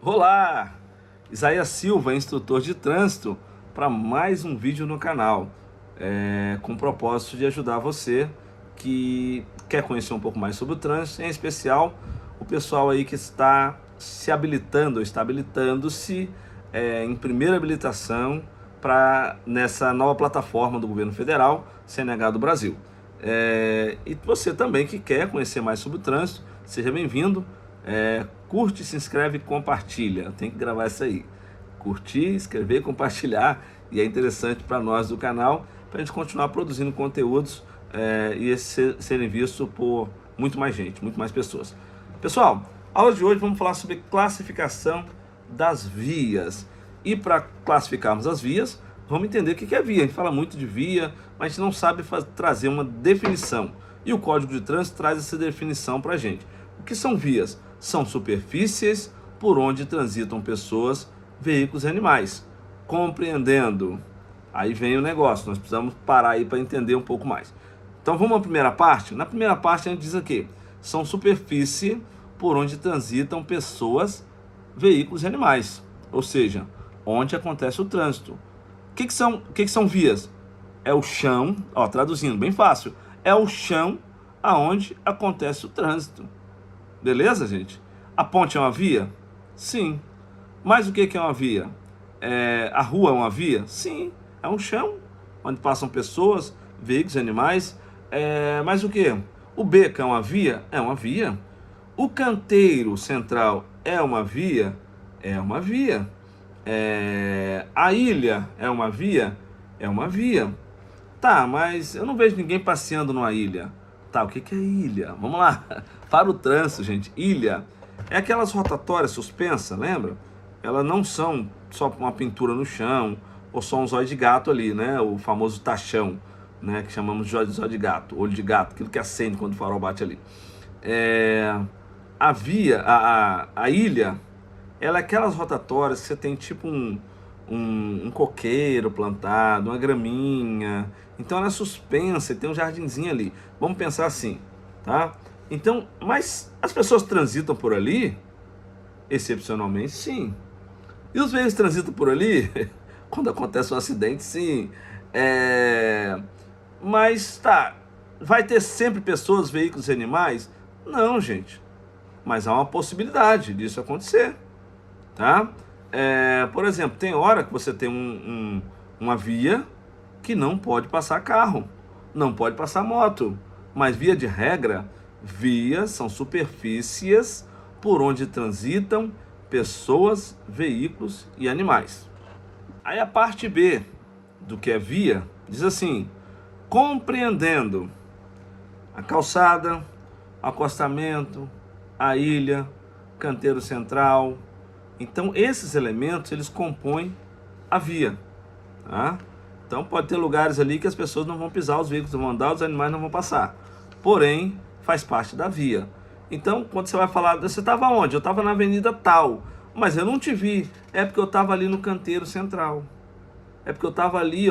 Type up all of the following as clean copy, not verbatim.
Olá! Isaías Silva, instrutor de trânsito, para mais um vídeo no canal, com o propósito de ajudar você que quer conhecer um pouco mais sobre o trânsito, em especial o pessoal aí que está se habilitando, está habilitando-se em primeira habilitação nessa nova plataforma do governo federal, CNH do Brasil. E você também que quer conhecer mais sobre o trânsito, seja bem-vindo. Curte, se inscreve e compartilha. Tem que gravar isso aí. Curtir, inscrever, compartilhar. E é interessante para nós do canal, para a gente continuar produzindo conteúdos e esses serem vistos por muito mais gente, muito mais pessoas. Pessoal, a aula de hoje vamos falar sobre classificação das vias. E para classificarmos as vias, vamos entender o que é via. A gente fala muito de via, mas a gente não sabe trazer uma definição. E o Código de Trânsito traz essa definição para a gente. O que são vias? São superfícies por onde transitam pessoas, veículos e animais. Compreendendo? Aí vem o negócio, nós precisamos parar aí para entender um pouco mais. Então vamos à primeira parte? Na primeira parte a gente diz aqui, são superfície por onde transitam pessoas, veículos e animais. Ou seja, onde acontece o trânsito. O que são vias? É o chão, traduzindo bem fácil, é o chão aonde acontece o trânsito. Beleza, gente? A ponte é uma via? Sim. Mas o que é uma via? A rua é uma via? Sim. É um chão onde passam pessoas, veículos e animais. Mas o que? O beco é uma via? É uma via. O canteiro central é uma via? É uma via. A ilha é uma via? É uma via. Tá, mas eu não vejo ninguém passeando numa ilha. Tá, o que é ilha? Vamos lá. Para o trânsito, gente, ilha é aquelas rotatórias suspensas, lembra? Elas não são só uma pintura no chão ou só um zóio de gato ali, né? O famoso tachão, né? Que chamamos de zóio de gato, olho de gato, aquilo que acende quando o farol bate ali. A via, a ilha, ela é aquelas rotatórias que você tem tipo um coqueiro plantado, uma graminha. Então ela é suspensa, tem um jardinzinho ali. Vamos pensar assim, tá? Então, mas as pessoas transitam por ali? Excepcionalmente, sim. E os veículos transitam por ali? Quando acontece um acidente, sim. Mas tá, vai ter sempre pessoas, veículos e animais? Não, gente. Mas há uma possibilidade disso acontecer, tá? Por exemplo, tem hora que você tem uma via que não pode passar carro, não pode passar moto, mas via de regra, vias são superfícies por onde transitam pessoas, veículos e animais. Aí a parte B do que é via diz assim: compreendendo a calçada, acostamento, a ilha, canteiro central. Então esses elementos eles compõem a via, tá? Então pode ter lugares ali que as pessoas não vão pisar, os veículos não vão andar, os animais não vão passar. Porém, faz parte da via. Então, quando você vai falar, você estava onde? Eu estava na avenida tal, mas eu não te vi. É porque eu estava ali no canteiro central. É porque eu estava ali,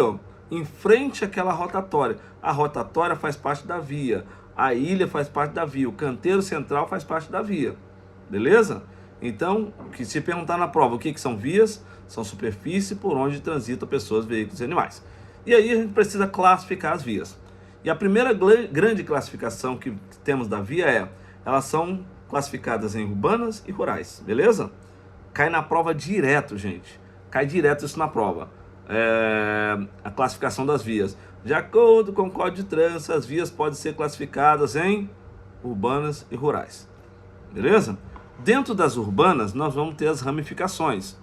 em frente àquela rotatória. A rotatória faz parte da via. A ilha faz parte da via. O canteiro central faz parte da via. Beleza? Então, que se perguntar na prova o que são vias, são superfície por onde transitam pessoas, veículos e animais. E aí a gente precisa classificar as vias. E a primeira grande classificação que temos da via elas são classificadas em urbanas e rurais, beleza? Cai na prova direto, gente. Cai direto isso na prova. A classificação das vias. De acordo com o Código de Trânsito, as vias podem ser classificadas em urbanas e rurais. Beleza? Dentro das urbanas, nós vamos ter as ramificações,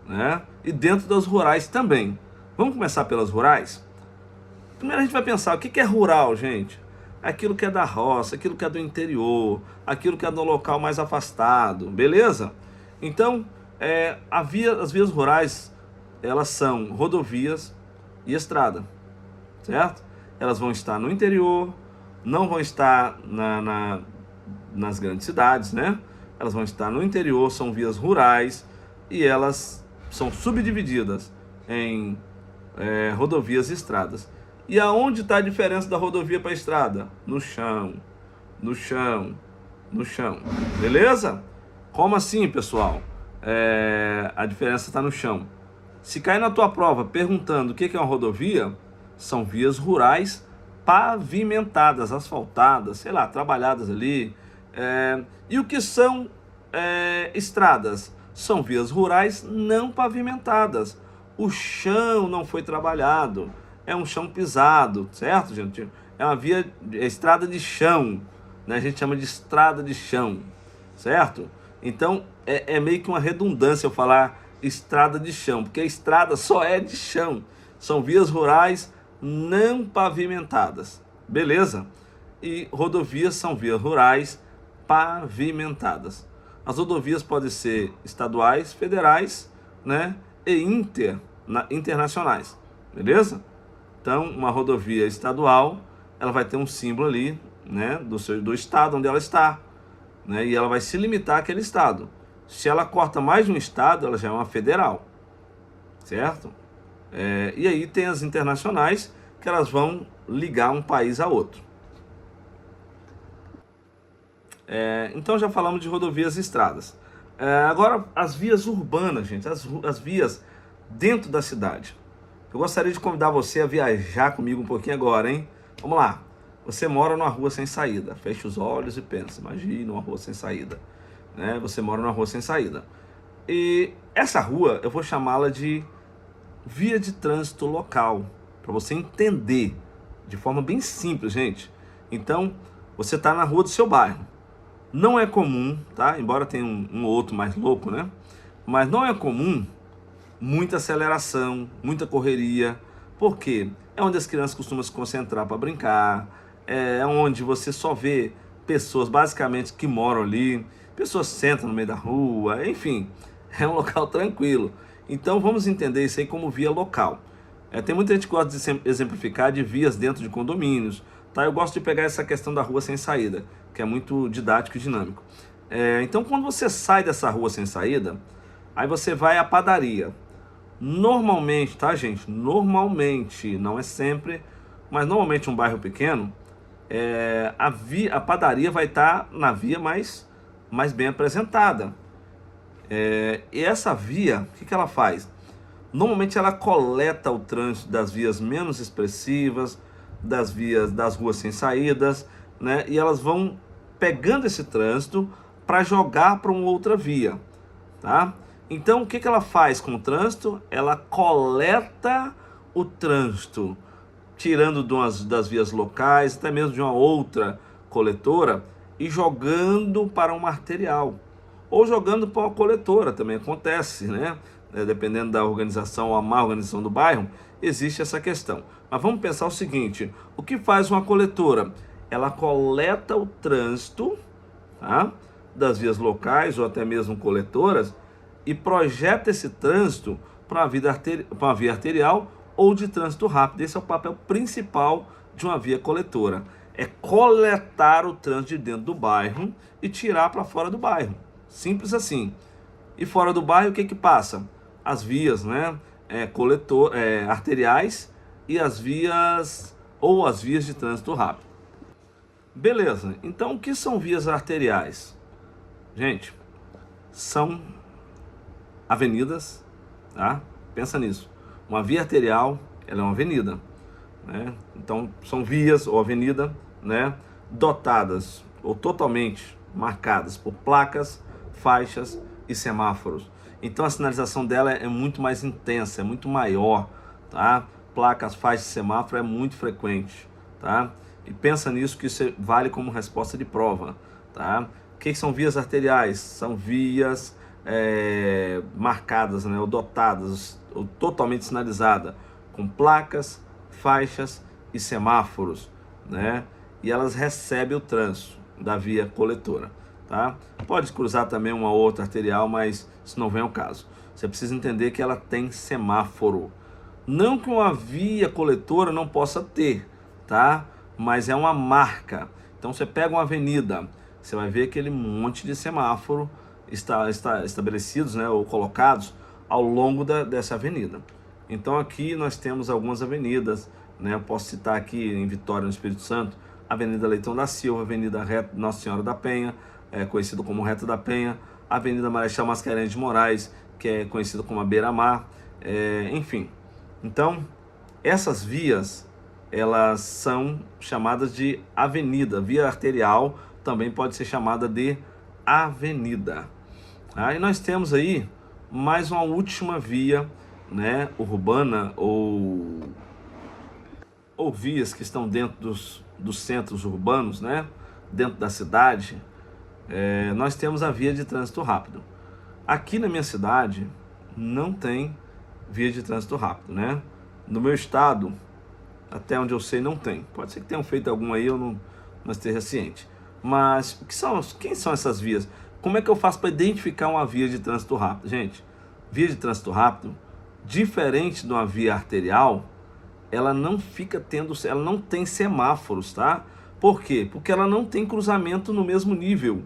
né? E dentro das rurais também. Vamos começar pelas rurais? Primeiro a gente vai pensar, o que é rural, gente? Aquilo que é da roça, aquilo que é do interior, aquilo que é do local mais afastado, beleza? Então, as vias rurais, elas são rodovias e estrada, certo? Elas vão estar no interior, não vão estar nas grandes cidades, né? Elas vão estar no interior, são vias rurais e elas são subdivididas em rodovias e estradas. E aonde está a diferença da rodovia para a estrada? No chão, no chão, no chão. Beleza? Como assim, pessoal? a diferença está no chão. Se cair na tua prova perguntando o que é uma rodovia, são vias rurais pavimentadas, asfaltadas, sei lá, trabalhadas ali. E o que são estradas? São vias rurais não pavimentadas. O chão não foi trabalhado, é um chão pisado, certo, gente? É uma estrada de chão, né? A gente chama de estrada de chão, certo? Então é meio que uma redundância eu falar estrada de chão, porque a estrada só é de chão. São vias rurais não pavimentadas, beleza? E rodovias são vias rurais pavimentadas. As rodovias podem ser estaduais, federais, né? E internacionais, beleza? Então, uma rodovia estadual, ela vai ter um símbolo ali, né? Do estado onde ela está, né? E ela vai se limitar àquele estado. Se ela corta mais de um estado, ela já é uma federal, certo? E aí tem as internacionais, que elas vão ligar um país a outro. Então já falamos de rodovias e estradas. Agora as vias urbanas, gente, as vias dentro da cidade. Eu gostaria de convidar você a viajar comigo um pouquinho agora, hein? Vamos lá. Você mora numa rua sem saída. Feche os olhos e pensa. Imagine uma rua sem saída, né? Você mora numa rua sem saída. E essa rua eu vou chamá-la de via de trânsito local, para você entender de forma bem simples, gente. Então, você está na rua do seu bairro. Não é comum, tá? Embora tenha um ou outro mais louco, né? Mas não é comum muita aceleração, muita correria. Por quê? É onde as crianças costumam se concentrar para brincar. É onde você só vê pessoas basicamente que moram ali. Pessoas sentam no meio da rua, enfim. É um local tranquilo. Então vamos entender isso aí como via local. Tem muita gente que gosta de exemplificar de vias dentro de condomínios. Tá? Eu gosto de pegar essa questão da rua sem saída, que é muito didático e dinâmico. Então quando você sai dessa rua sem saída, aí você vai à padaria. Normalmente, tá, gente? Normalmente, não é sempre, mas normalmente um bairro pequeno, a padaria vai estar na via mais bem apresentada. E essa via, o que ela faz? Normalmente ela coleta o trânsito das vias menos expressivas, das ruas sem saídas, né? E elas vão pegando esse trânsito para jogar para uma outra via, tá? Então o que ela faz com o trânsito? Ela coleta o trânsito, tirando das vias locais, até mesmo de uma outra coletora, e jogando para uma arterial, ou jogando para uma coletora, também acontece, né? Dependendo da organização ou a má organização do bairro, existe essa questão. Mas vamos pensar o seguinte: o que faz uma coletora? Ela coleta o trânsito, tá, das vias locais ou até mesmo coletoras e projeta esse trânsito para uma via arterial ou de trânsito rápido. Esse é o papel principal de uma via coletora. É coletar o trânsito de dentro do bairro e tirar para fora do bairro. Simples assim. E fora do bairro, o que passa? As vias, né? Arteriais e as vias de trânsito rápido. Beleza. Então, o que são vias arteriais? Gente, são avenidas, tá? Pensa nisso. Uma via arterial, ela é uma avenida, né? Então, são vias ou avenida, né? Dotadas ou totalmente marcadas por placas, faixas e semáforos. Então a sinalização dela é muito mais intensa, é muito maior, tá? Placas, faixas e semáforo é muito frequente, tá? E pensa nisso, que isso vale como resposta de prova, tá? O que são vias arteriais? São vias marcadas, né? Ou dotadas, ou totalmente sinalizadas, com placas, faixas e semáforos, né? E elas recebem o trânsito da via coletora. Tá? Pode cruzar também uma outra arterial, mas isso não vem ao caso. Você precisa entender que ela tem semáforo. Não que uma via coletora não possa ter, tá? Mas é uma marca. Então você pega uma avenida, você vai ver aquele monte de semáforo está estabelecidos, né, ou colocados ao longo dessa avenida. Então aqui nós temos algumas avenidas, né? Eu posso citar aqui em Vitória, no Espírito Avenida Leitão da Silva, Avenida Nossa Senhora da Penha, conhecido como Reta da Penha, Avenida Marechal Mascarenhas de Moraes, que é conhecida como a Beira-Mar, enfim. Então, essas vias, elas são chamadas de avenida. Via arterial também pode ser chamada de avenida. Aí nós temos aí mais uma última via, né, urbana ou vias que estão dentro dos centros urbanos, né, dentro da cidade. Nós temos a via de trânsito rápido. Aqui na minha cidade não tem via de trânsito rápido, né? No meu estado, até onde eu sei, não tem. Pode ser que tenham feito alguma aí, eu não esteja ciente. Mas quem são essas vias? Como é que eu faço para identificar uma via de trânsito rápido? Gente, via de trânsito rápido, diferente de uma via arterial, ela não tem semáforos, tá? Por quê? Porque ela não tem cruzamento no mesmo nível.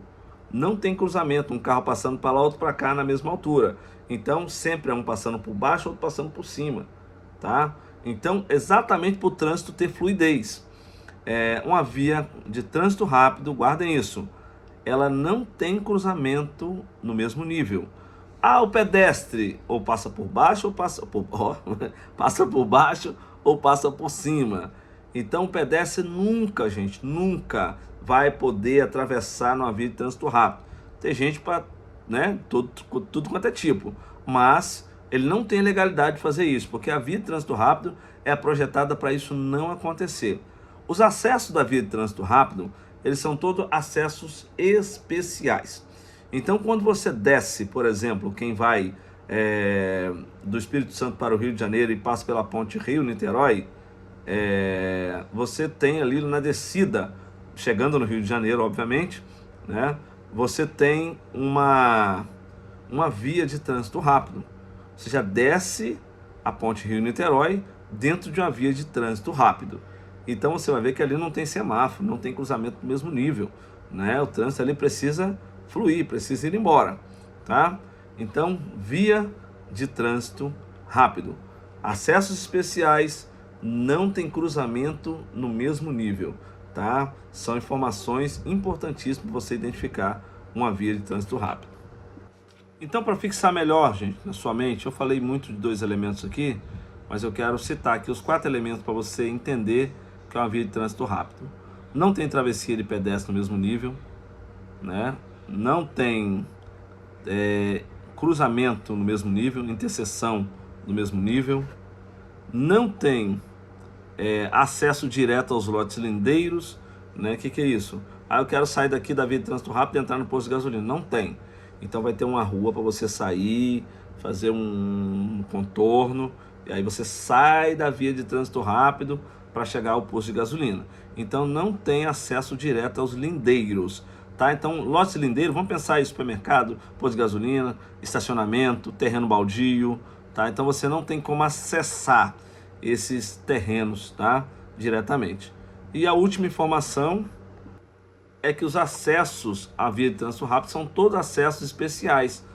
Não tem cruzamento, um carro passando para lá, outro para cá na mesma altura. Então, sempre é um passando por baixo, outro passando por cima, tá? Então, exatamente para o trânsito ter fluidez. Uma via de trânsito rápido, guardem isso, ela não tem cruzamento no mesmo nível. O pedestre ou passa por baixo ou passa por baixo ou passa por cima. Então o pedestre nunca, gente, nunca vai poder atravessar numa via de trânsito rápido. Tem gente para, né, tudo quanto é tipo, mas ele não tem legalidade de fazer isso, porque a via de trânsito rápido é projetada para isso não acontecer. Os acessos da via de trânsito rápido, eles são todos acessos especiais. Então, quando você desce, por exemplo, quem vai do Espírito Santo para o Rio de Janeiro e passa pela ponte Rio-Niterói, você tem ali na descida, chegando no Rio de Janeiro, obviamente, né, você tem uma via de trânsito rápido. Você já desce a ponte Rio-Niterói dentro de uma via de trânsito rápido. Então você vai ver que ali não tem semáforo, não tem cruzamento do mesmo nível, né? O trânsito ali precisa fluir, precisa ir embora, tá? Então, via de trânsito rápido. Acessos especiais, não tem cruzamento no mesmo nível, tá? São informações importantíssimas para você identificar uma via de trânsito rápido. Então, para fixar melhor, gente, na sua mente, eu falei muito de 2 elementos aqui, mas eu quero citar aqui os 4 elementos para você entender que é uma via de trânsito rápido. Não tem travessia de pedestre no mesmo nível, né? Não tem cruzamento no mesmo nível, interseção no mesmo nível, não tem acesso direto aos lotes lindeiros, né? O que é isso? Eu quero sair daqui da via de trânsito rápido e entrar no posto de gasolina. Não tem. Então vai ter uma rua para você sair, fazer um contorno, e aí você sai da via de trânsito rápido para chegar ao posto de gasolina. Então não tem acesso direto aos lindeiros, tá? Então, lotes lindeiros, vamos pensar em supermercado, posto de gasolina, estacionamento, terreno baldio, tá? Então você não tem como acessar esses terrenos, tá? Diretamente. E a última informação é que os acessos à via de trânsito rápido são todos acessos especiais,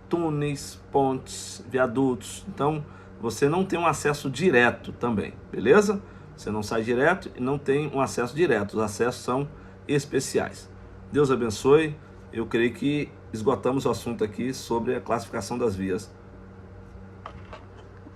túneis, pontes, viadutos. Então você não tem um acesso direto também, beleza? Você não sai direto e não tem um acesso direto. Os acessos são especiais. Deus abençoe. Eu creio que esgotamos o assunto aqui sobre a classificação das vias.